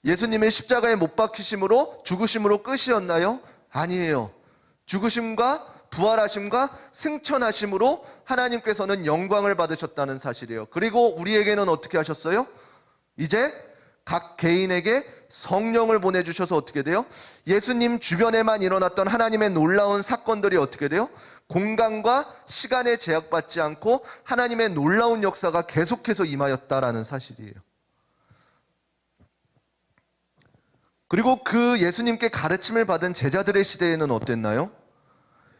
예수님의 십자가에 못 박히심으로 죽으심으로 끝이었나요? 아니에요. 죽으심과 부활하심과 승천하심으로 하나님께서는 영광을 받으셨다는 사실이에요. 그리고 우리에게는 어떻게 하셨어요? 이제 각 개인에게 성령을 보내주셔서 어떻게 돼요? 예수님 주변에만 일어났던 하나님의 놀라운 사건들이 어떻게 돼요? 공간과 시간에 제약받지 않고 하나님의 놀라운 역사가 계속해서 임하였다라는 사실이에요. 그리고 그 예수님께 가르침을 받은 제자들의 시대에는 어땠나요?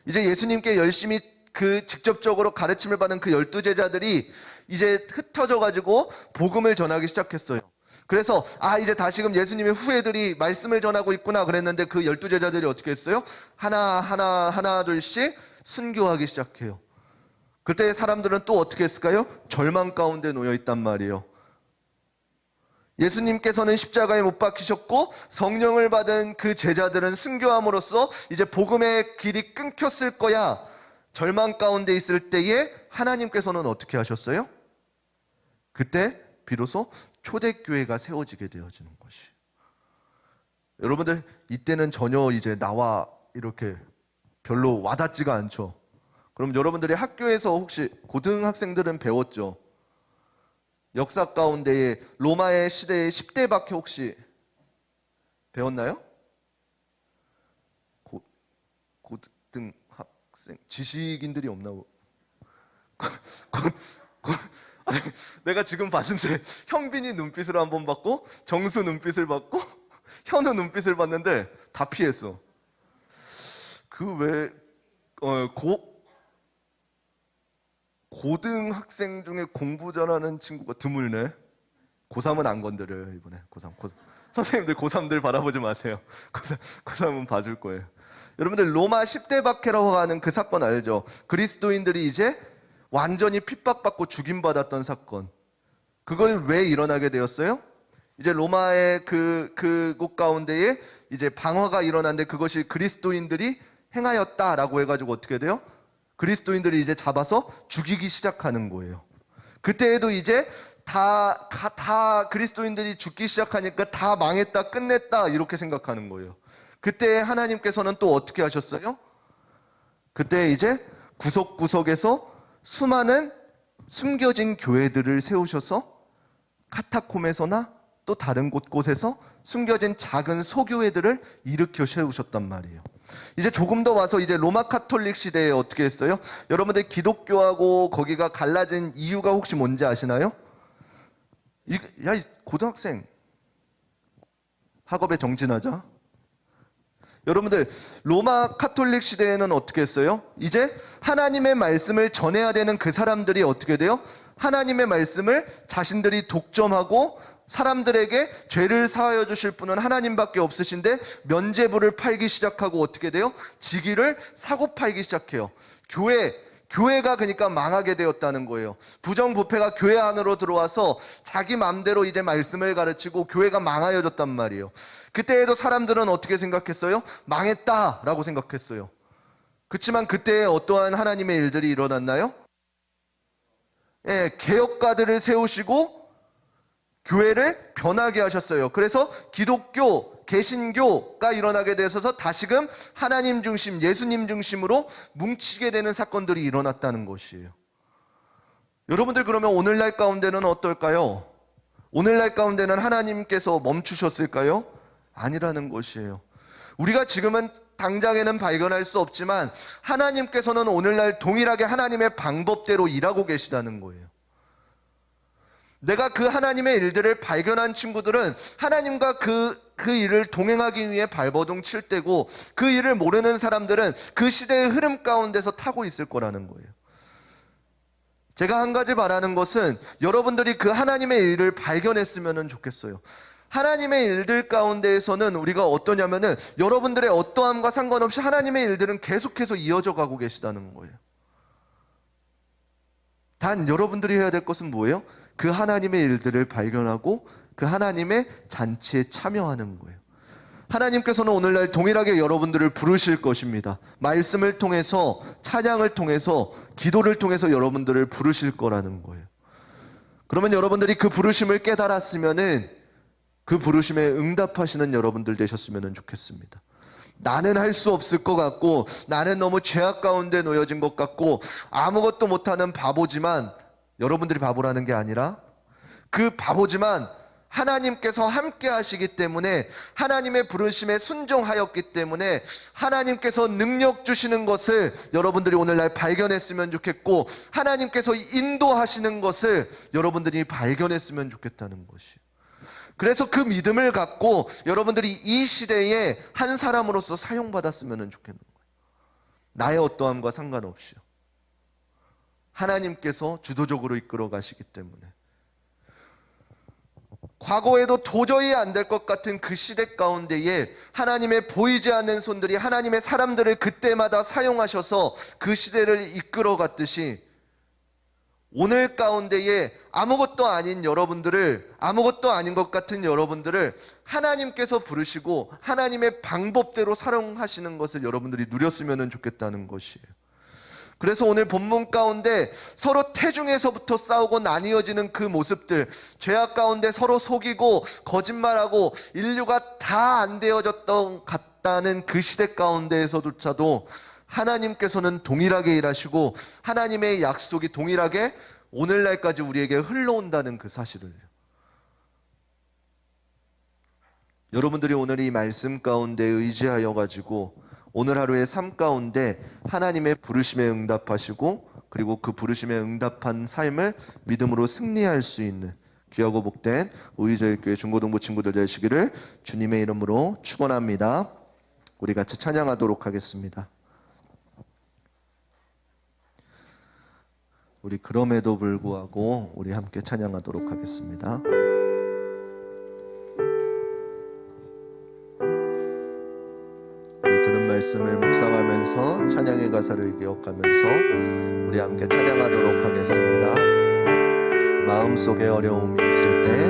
이제 예수님께 열심히 그 직접적으로 가르침을 받은 그 12제자들이 이제 흩어져 가지고 복음을 전하기 시작했어요. 그래서 이제 다시금 예수님의 후예들이 말씀을 전하고 있구나 그랬는데 그 12제자들이 어떻게 했어요? 하나 둘씩 순교하기 시작해요. 그때 사람들은 또 어떻게 했을까요? 절망 가운데 놓여 있단 말이에요. 예수님께서는 십자가에 못 박히셨고 성령을 받은 그 제자들은 순교함으로써 이제 복음의 길이 끊겼을 거야, 절망 가운데 있을 때에 하나님께서는 어떻게 하셨어요? 그때 비로소 초대교회가 세워지게 되어지는 것이. 여러분들, 이때는 전혀 이제 나와 이렇게 별로 와닿지가 않죠. 그럼 여러분들이 학교에서 혹시 고등학생들은 배웠죠? 역사 가운데에 로마의 시대의 10대 박해 혹시 배웠나요? 고등학생 지식인들이 없나? 내가 지금 봤는데 형빈이 눈빛을 한번 봤고 정수 눈빛을 봤고 현우 눈빛을 봤는데 다 피했어. 그 외 고등학생 중에 공부 잘하는 친구가 드물네. 고3은 안 건드려요 이번에. 고3. 선생님들 고3들 바라보지 마세요. 고3은 봐줄 거예요. 여러분들, 로마 10대 박해라고 하는 그 사건 알죠? 그리스도인들이 이제 완전히 핍박받고 죽임받았던 사건. 그걸 왜 일어나게 되었어요? 이제 로마의 그곳 가운데에 이제 방화가 일어났는데 그것이 그리스도인들이 행하였다라고 해가지고 어떻게 돼요? 그리스도인들이 이제 잡아서 죽이기 시작하는 거예요. 그때에도 이제 다 그리스도인들이 죽기 시작하니까 다 망했다, 끝냈다 이렇게 생각하는 거예요. 그때 하나님께서는 또 어떻게 하셨어요? 그때 이제 구석구석에서 수많은 숨겨진 교회들을 세우셔서 카타콤에서나 또 다른 곳곳에서 숨겨진 작은 소교회들을 일으켜 세우셨단 말이에요. 이제 조금 더 와서 이제 로마 카톨릭 시대에 어떻게 했어요? 여러분들, 기독교하고 거기가 갈라진 이유가 혹시 뭔지 아시나요? 야, 고등학생, 학업에 정진하자. 여러분들, 로마 카톨릭 시대에는 어떻게 했어요? 이제 하나님의 말씀을 전해야 되는 그 사람들이 어떻게 돼요? 하나님의 말씀을 자신들이 독점하고 사람들에게 죄를 사하여 주실 분은 하나님밖에 없으신데 면죄부를 팔기 시작하고 어떻게 돼요? 직위를 사고 팔기 시작해요. 교회가 그러니까 망하게 되었다는 거예요. 부정부패가 교회 안으로 들어와서 자기 마음대로 이제 말씀을 가르치고 교회가 망하여졌단 말이에요. 그때에도 사람들은 어떻게 생각했어요? 망했다라고 생각했어요. 그렇지만 그때 어떠한 하나님의 일들이 일어났나요? 개혁가들을 세우시고 교회를 변하게 하셨어요. 그래서 기독교, 개신교가 일어나게 되셔서 다시금 하나님 중심, 예수님 중심으로 뭉치게 되는 사건들이 일어났다는 것이에요. 여러분들 그러면 오늘날 가운데는 어떨까요? 오늘날 가운데는 하나님께서 멈추셨을까요? 아니라는 것이에요. 우리가 지금은 당장에는 발견할 수 없지만 하나님께서는 오늘날 동일하게 하나님의 방법대로 일하고 계시다는 거예요. 내가 그 하나님의 일들을 발견한 친구들은 하나님과 그 일을 동행하기 위해 발버둥 칠 때고, 그 일을 모르는 사람들은 그 시대의 흐름 가운데서 타고 있을 거라는 거예요. 제가 한 가지 바라는 것은 여러분들이 그 하나님의 일을 발견했으면 좋겠어요. 하나님의 일들 가운데에서는 우리가 어떠냐면은 여러분들의 어떠함과 상관없이 하나님의 일들은 계속해서 이어져 가고 계시다는 거예요. 단 여러분들이 해야 될 것은 뭐예요? 그 하나님의 일들을 발견하고 그 하나님의 잔치에 참여하는 거예요. 하나님께서는 오늘날 동일하게 여러분들을 부르실 것입니다. 말씀을 통해서, 찬양을 통해서, 기도를 통해서 여러분들을 부르실 거라는 거예요. 그러면 여러분들이 그 부르심을 깨달았으면은 그 부르심에 응답하시는 여러분들 되셨으면 좋겠습니다. 나는 할 수 없을 것 같고, 나는 너무 죄악 가운데 놓여진 것 같고, 아무것도 못하는 바보지만, 여러분들이 바보라는 게 아니라 그 바보지만 하나님께서 함께 하시기 때문에, 하나님의 부르심에 순종하였기 때문에 하나님께서 능력 주시는 것을 여러분들이 오늘날 발견했으면 좋겠고, 하나님께서 인도하시는 것을 여러분들이 발견했으면 좋겠다는 것이에요. 그래서 그 믿음을 갖고 여러분들이 이 시대에 한 사람으로서 사용받았으면 좋겠는 거예요. 나의 어떠함과 상관없이요. 하나님께서 주도적으로 이끌어 가시기 때문에. 과거에도 도저히 안 될 것 같은 그 시대 가운데에 하나님의 보이지 않는 손들이 하나님의 사람들을 그때마다 사용하셔서 그 시대를 이끌어 갔듯이, 오늘 가운데에 아무것도 아닌 여러분들을, 아무것도 아닌 것 같은 여러분들을 하나님께서 부르시고 하나님의 방법대로 사용하시는 것을 여러분들이 누렸으면 좋겠다는 것이에요. 그래서 오늘 본문 가운데 서로 태중에서부터 싸우고 나뉘어지는 그 모습들, 죄악 가운데 서로 속이고 거짓말하고 인류가 다 안 되어졌던 같다는 그 시대 가운데에서조차도 하나님께서는 동일하게 일하시고 하나님의 약속이 동일하게 오늘날까지 우리에게 흘러온다는 그 사실을, 여러분들이 오늘 이 말씀 가운데 의지하여 가지고 오늘 하루의 삶 가운데 하나님의 부르심에 응답하시고, 그리고 그 부르심에 응답한 삶을 믿음으로 승리할 수 있는 귀하고 복된 우리저일교회 중고등부 친구들 되시기를 주님의 이름으로 축원합니다. 우리 같이 찬양하도록 하겠습니다. 우리 그럼에도 불구하고 우리 함께 찬양하도록 하겠습니다. 우리 들은 말씀을 묵상하면서 찬양의 가사를 기억하면서 우리 함께 찬양하도록 하겠습니다. 마음속에 어려움이 있을 때,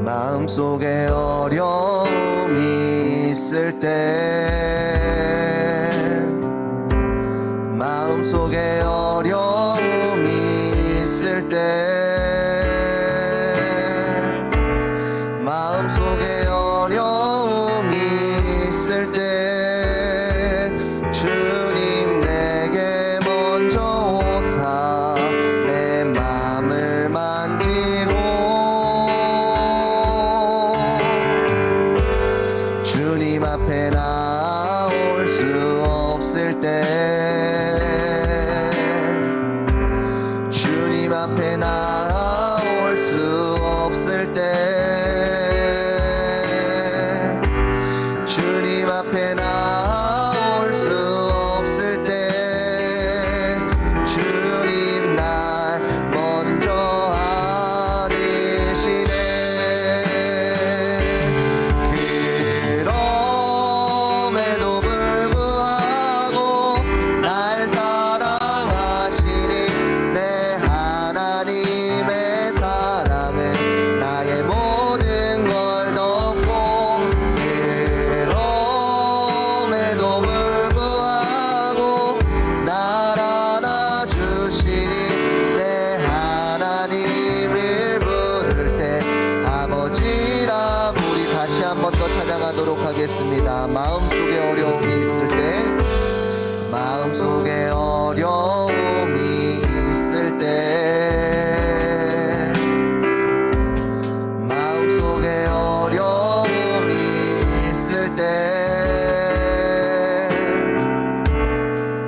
마음속에 어려움이 있을 때, 마음속에 어려움이 있을 때, 마음속에 어려움이 있을 때 주님 내게 먼저 오사 내 마음을 만지고, 주님 앞에 나올 수 없을 때, 주님 앞에 나올 수 없을 때, 주님 앞에 나올 수 없을 때 주님 날 먼저 아니시네. 그럼에도 불구하고 날 사랑하시니 내 하나님의 사랑은 나의 모든 걸 덮고, 그럼에도 기도하도록 하겠습니다. 마음속에 어려움이 있을 때, 마음속에 어려움이 있을 때, 마음속에 어려움이 있을 때,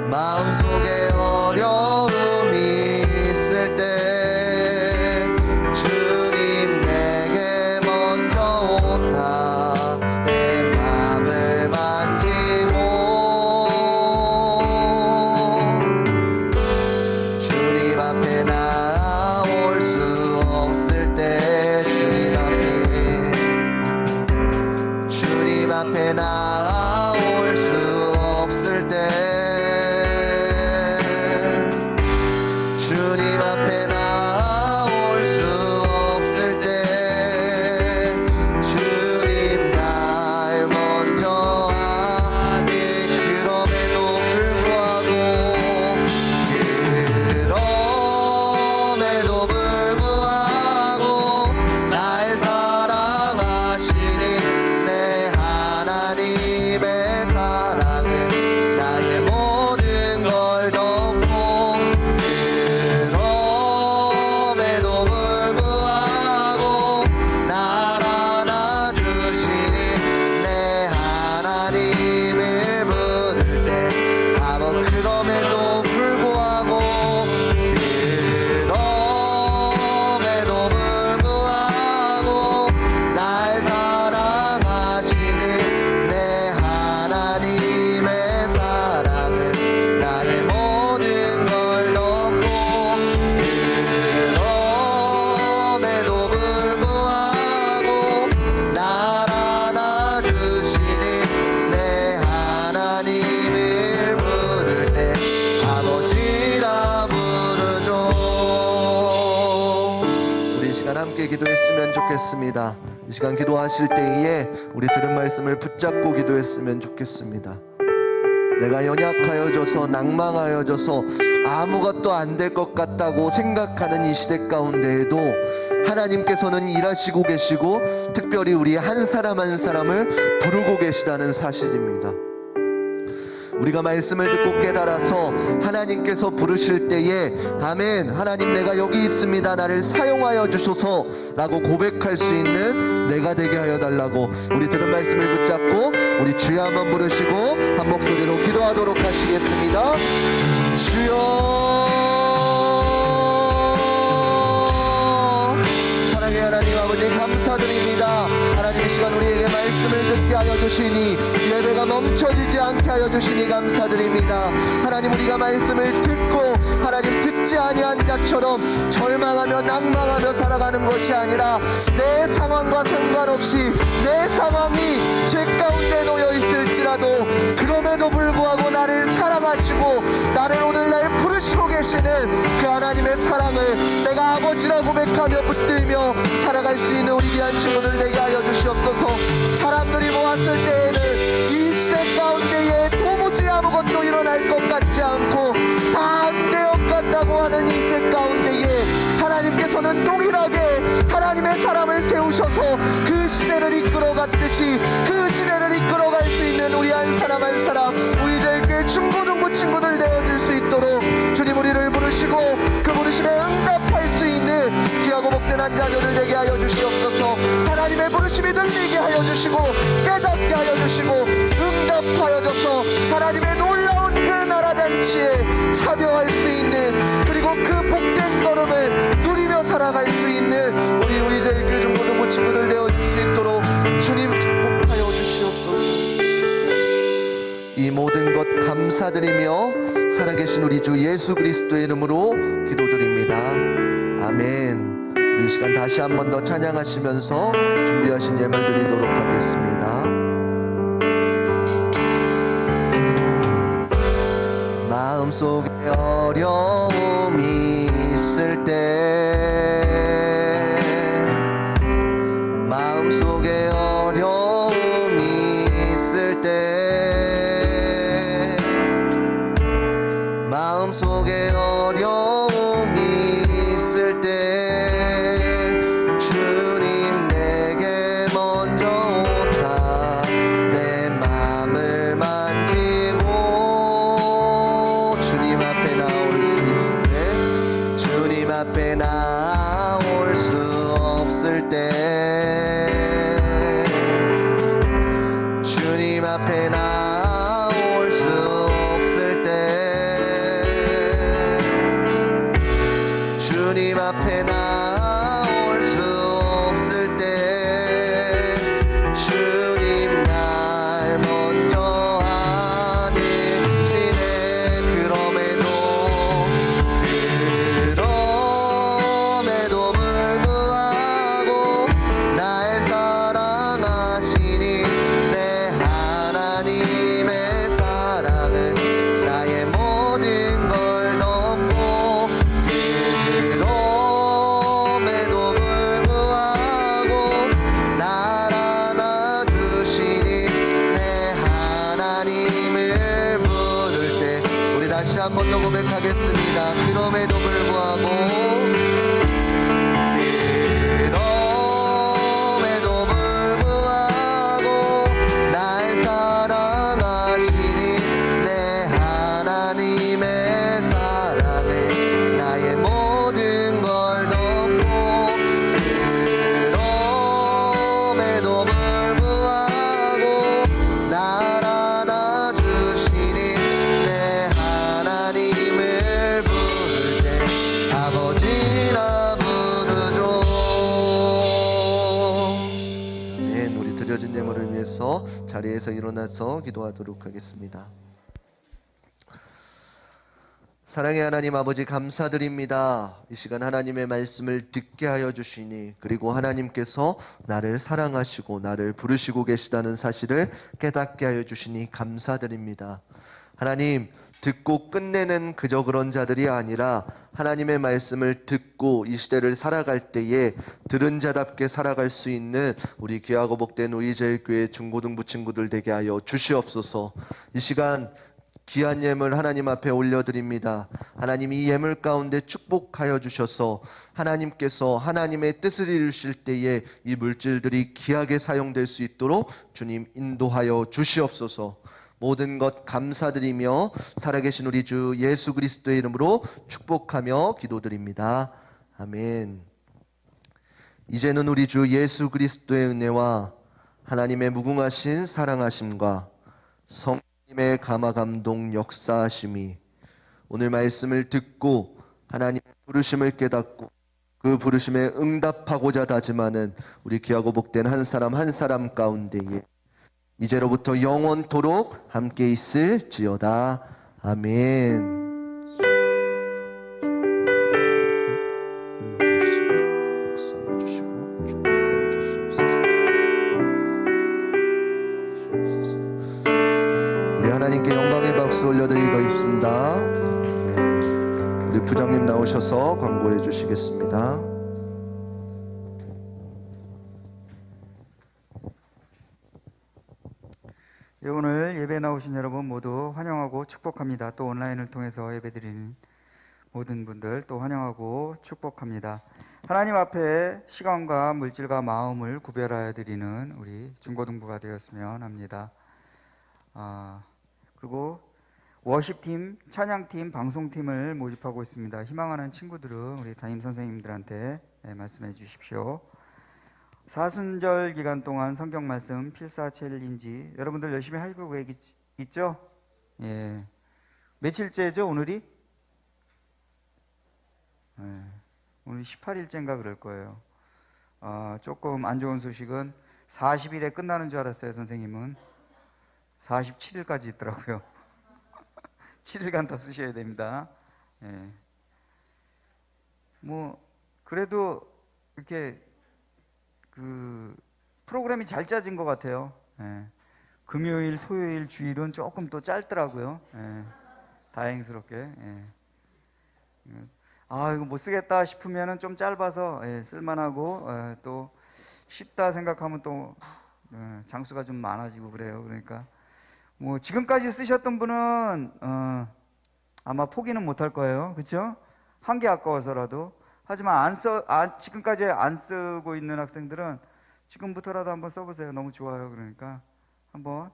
마음속에 어려움이 있을 때 주님 내게 먼저 오사 내 맘을 만지고 주님 앞에 나올 수 없을 때 주님 앞에 나올 수 없을 때 주님 앞에 나올 수 없을 때 주님 날 먼저 아니 그럼에도 불구하고 날 사랑하시니 내 하나님의 사랑은 나의 모든 걸 덮고 그럼에도 불구하고 날 안아주시니 내 하나님을 부를 때 아버 그럼에도 불구하고 날 사랑하시니 내 하나님의 사랑은 나의 모든 걸 덮고 그럼에도 불구하고 날 안아주시니 내 하나님을 부를 때 아버지라 부르죠. 우리 이 시간 함께 기도했으면 좋겠습니다. 이 시간 기도하실 때에 우리 들은 말씀을 붙잡고 기도했으면 좋겠습니다. 내가 연약하여져서 낭망하여져서 아무것도 안 될 것 같다고 생각하는 이 시대 가운데에도 하나님께서는 일하시고 계시고 특별히 우리 한 사람 한 사람을 부르고 계시다는 사실입니다. 우리가 말씀을 듣고 깨달아서 하나님께서 부르실 때에 아멘 하나님 내가 여기 있습니다 나를 사용하여 주소서 라고 고백할 수 있는 내가 되게 하여 달라고 우리 들은 말씀을 붙잡고 우리 주여 한번 부르시고 한 목소리로 기도하도록 하시겠습니다. 주여 사랑의 하나님 아버지 감사드립니다. 하나님 이 시간 우리에게 말씀을 듣게 하여 주시니 예배가 멈춰지지 않게 하여 주시니 감사드립니다. 하나님 우리가 말씀을 듣고 하나님 듣지 아니한 자처럼 절망하며 낭망하며 살아가는 것이 아니라 내 상황과 상관없이 내 상황이 죄 가운데 놓여 있을지라도 그럼에도 불구하고 나를 사랑하시고 나를 오늘날 부르시고 계시는 그 하나님의 사랑을 내가 아버지라 고백하며 붙들며 살아갈 수 있는 우리 귀한 친구들 되게 하여 주시옵소서. 사람들이 모았을 때에는 이 시대 가운데에 도무지 아무것도 일어날 것 같지 않고 다 안 될 것 같다고 하는 이 시대 가운데에 하나님께서는 동일하게 하나님의 사람을 세우셔서 그 시대를 이끌어갔듯이 그 시대를 이끌어갈 수 있는 우리 한 사람 한 사람 우리 저희교회 중고등부 친구들 되어질 수 있도록 주님 우리를 부르시고 그 부르심에 응답할 수 있는 귀하고 복된 한 자녀를 되게 하여 주시옵소서. 하나님의 부르심이 들리게 하여 주시고 깨닫게 하여 주시고 응답하여 줘서 하나님의 놀라운 그 나라 잔치에 참여할 수 있는 그리고 그 복된 걸음을 누리며 살아갈 수 있는 우리 저희교회 중고등부 친구들 되어질 수 있도록 주님 축복하여 주시옵소서. 이 모든 것 감사드리며 살아계신 우리 주 예수 그리스도의 이름으로 기도드립니다. 아멘. 우리 시간 다시 한 번 더 찬양하시면서 준비하신 예물 드리도록 하겠습니다. 마음속에 어려움이 있을 때 마음속에 어려움이 있을 때 마음속에 어려움이 있을 때 주님 내게 먼저 오사 주님 앞에 나올 수 없을 때 주님 앞에 나올 수 없을 때 주님 날 먼저 아니시네. 그럼에도 불구하고 날 사랑하시니 내 하나님의 사랑은 나의 모든 걸 덮고 그럼에도 불구하고 날 안아주시니 내 하나님을 부를 때 우리 다시 한 번 더 고백하겠습니다. 그럼에도 불구하고 그럼에도 불구하고 날 사랑하시니 내 하나님의 사랑은 나의 모든 걸 덮고 그럼에도 불구하고 날 안아주시니 내 하나님을 부를 때 아버지라 부르죠. 아멘. 우리 드려진 예물을 위해서 자리에서 일어나서 기도하도록 하겠습니다. 사랑의 하나님 아버지 감사드립니다. 이 시간 하나님의 말씀을 듣게 하여 주시니 그리고 하나님께서 나를 사랑하시고 나를 부르시고 계시다는 사실을 깨닫게 하여 주시니 감사드립니다. 하나님, 듣고 끝내는 그저 그런 자들이 아니라 하나님의 말씀을 듣고 이 시대를 살아갈 때에 들은 자답게 살아갈 수 있는 우리 귀하고 복된 우이제일교회 중고등부 친구들 되게 하여 주시옵소서. 이 시간 귀한 예물 하나님 앞에 올려드립니다. 하나님 이 예물 가운데 축복하여 주셔서 하나님께서 하나님의 뜻을 이루실 때에 이 물질들이 귀하게 사용될 수 있도록 주님 인도하여 주시옵소서. 모든 것 감사드리며 살아계신 우리 주 예수 그리스도의 이름으로 축복하며 기도드립니다. 아멘. 이제는 우리 주 예수 그리스도의 은혜와 하나님의 무궁하신 사랑하심과 성령님의 감화감동 역사하심이 오늘 말씀을 듣고 하나님의 부르심을 깨닫고 그 부르심에 응답하고자 다짐하는 우리 귀하고 복된 한 사람 한 사람 가운데에 이제로부터 영원토록 함께 있을지어다. 아멘. 우리 하나님께 영광의 박수 올려드리겠습니다. 우리 부장님 나오셔서 광고해 주시겠습니다. 예, 오늘 예배 나오신 여러분 모두 환영하고 축복합니다. 또 온라인을 통해서 예배드리는 모든 분들 또 환영하고 축복합니다. 하나님 앞에 시간과 물질과 마음을 구별하여 드리는 우리 중고등부가 되었으면 합니다. 그리고 워십팀, 찬양팀, 방송팀을 모집하고 있습니다. 희망하는 친구들은 우리 담임 선생님들한테 말씀해 주십시오. 사순절 기간 동안 성경 말씀 필사 챌린지 여러분들 열심히 하고 있죠? 예. 며칠째죠 오늘이? 예. 오늘 18일째인가 그럴 거예요. 조금 안 좋은 소식은 40일에 끝나는 줄 알았어요. 선생님은 47일까지 있더라고요. 7일간 더 쓰셔야 됩니다. 예. 뭐 그래도 이렇게 그 프로그램이 잘 짜진 것 같아요. 예. 금요일, 토요일, 주일은 조금 또 짧더라고요. 예. 다행스럽게. 예. 이거 못 쓰겠다 싶으면은 좀 짧아서 쓸만하고 또 쉽다 생각하면 또 장수가 좀 많아지고 그래요. 그러니까 뭐 지금까지 쓰셨던 분은 아마 포기는 못할 거예요. 그렇죠? 한 개 아까워서라도. 하지만 지금까지 안 쓰고 있는 학생들은 지금부터라도 한번 써보세요. 너무 좋아요. 그러니까 한번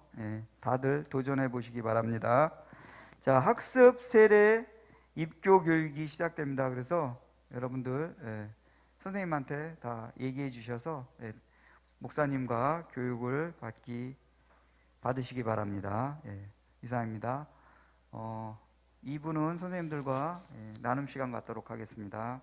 다들 도전해 보시기 바랍니다. 자, 학습 세례 입교 교육이 시작됩니다. 그래서 여러분들 선생님한테 다 얘기해 주셔서 목사님과 교육을 받기 받으시기 바랍니다. 예, 이상입니다. 2부는 선생님들과 나눔 시간 갖도록 하겠습니다.